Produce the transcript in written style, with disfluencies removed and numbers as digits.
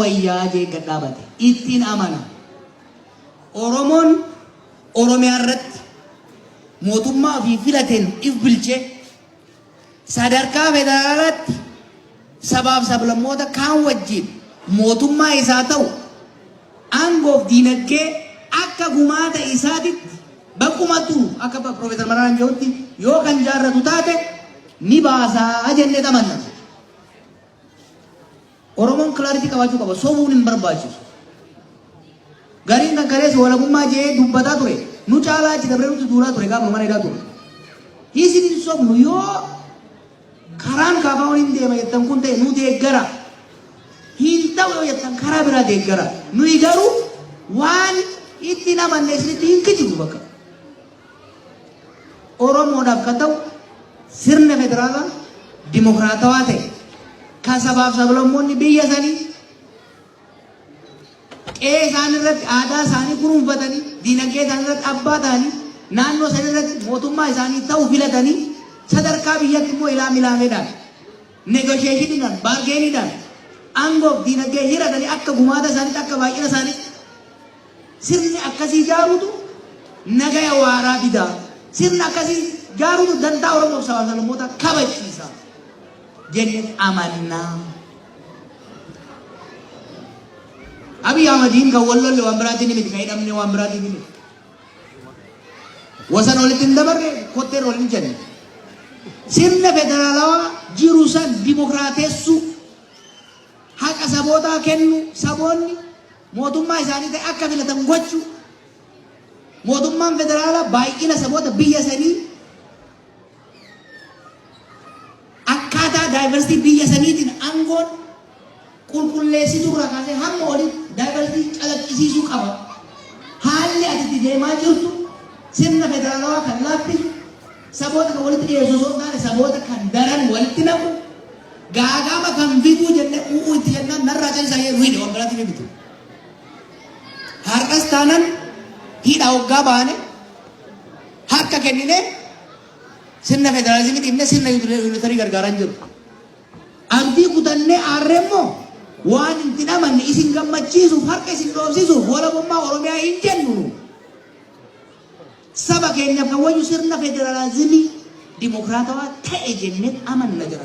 wayyaa jee gad dhaabate ittiin amana. Oromoon Oromiyaa irratti mootummaa fi filateen if bilchee sadarkaa federaalaatti sabaaf sablammoota kaan wajjin mootummaa isaa ta'u aangoof diinagdee akka gumaata isaatitti bakkumatu akka Profeesar Mararaan jedhutti yoo kan jaarratu taate ni baasaa jennee tamanna. Oromoon kilaaritii qabaachuu qaba. Sobuun hin barbaachisu. Gariin kan kaleessa walabummaa jee dubbataa ture. Nu caalaa achi dabree nuti duulaa ture gaafa mana hidhaa ture. Isin hin sobnu yoo karaan kaafaa hin deema jettan kun ta'e nu deeggara. Hin ta'u yoo jettan karaa biraa deeggara. Nuyi garuu waan itti namanne isinitti hin kijibu bakka. Oromoodhaaf kan ta'u sirna federaalaa dimokiraatawaa ta'e kan sabaaf sablammoonni biyya sanii qe'ee isaanii irratti aadaa isaanii kunuunfatanii diinagdee isaanii irratti abbaa ta'anii naannoo isaanii irratti mootummaa isaanii ta'uu filatanii sadarkaa biyyatti immoo ilaameedhaan negoosheeshiniidhaan baargeeniidhaan aangoof diinagdee hiratanii akka gumaata isaaniitti akka baay'ina isaaniitti sirni akkasii jaaruutu nagaya waaraa fidaa. Sirna akkasii jaaruutu dantaa Oromoof sabaaf sablammoota kabachiisa jennee amannaa. Abiy Ahmediin kan wallolle waan biraatiin miti kan hidhamne waan biraatiin miti. Wasan walitti hin dabarre kotteen waliin jenne. Sirna federaalawaa jiru san dimokiraateessuu haqa sabootaa kennu saboonni mootummaa isaanii ta'e akka filatan gochuu. Mootummaan federaalaa baay'ina saboota biyya sanii akkaataa daayivarsiitii biyya saniitiin aangoon qulqulleessituu irraa kaasee hamma olitti daayivarsiitii calaqqisiisuu qaba. Haalli ati deemaa jirtu sirna federaalawaa kan laaffisu saboota kan walitti dhiyeessu osoo hin taane saboota kan daran walitti namu gaagama kan fiduu jennee u'uu itti jennaan narraa calisaa yeroo hidhe waan biraatti bitu. Har'as taanaan hidha hoggaa baane harka kennine sirna federaalizimii dhiibne sirna yuunitarii gargaaran jiru. Abdii kutannee aarreemmoo waan itti namanne isin gammachiisuuf harka isin dhoofsisuuf walabummaa Oromiyaa hin jennu. Saba keenyaaf kan wayyu sirna federaalizimii dimokiraatawaa ta'e jennee amanna jira.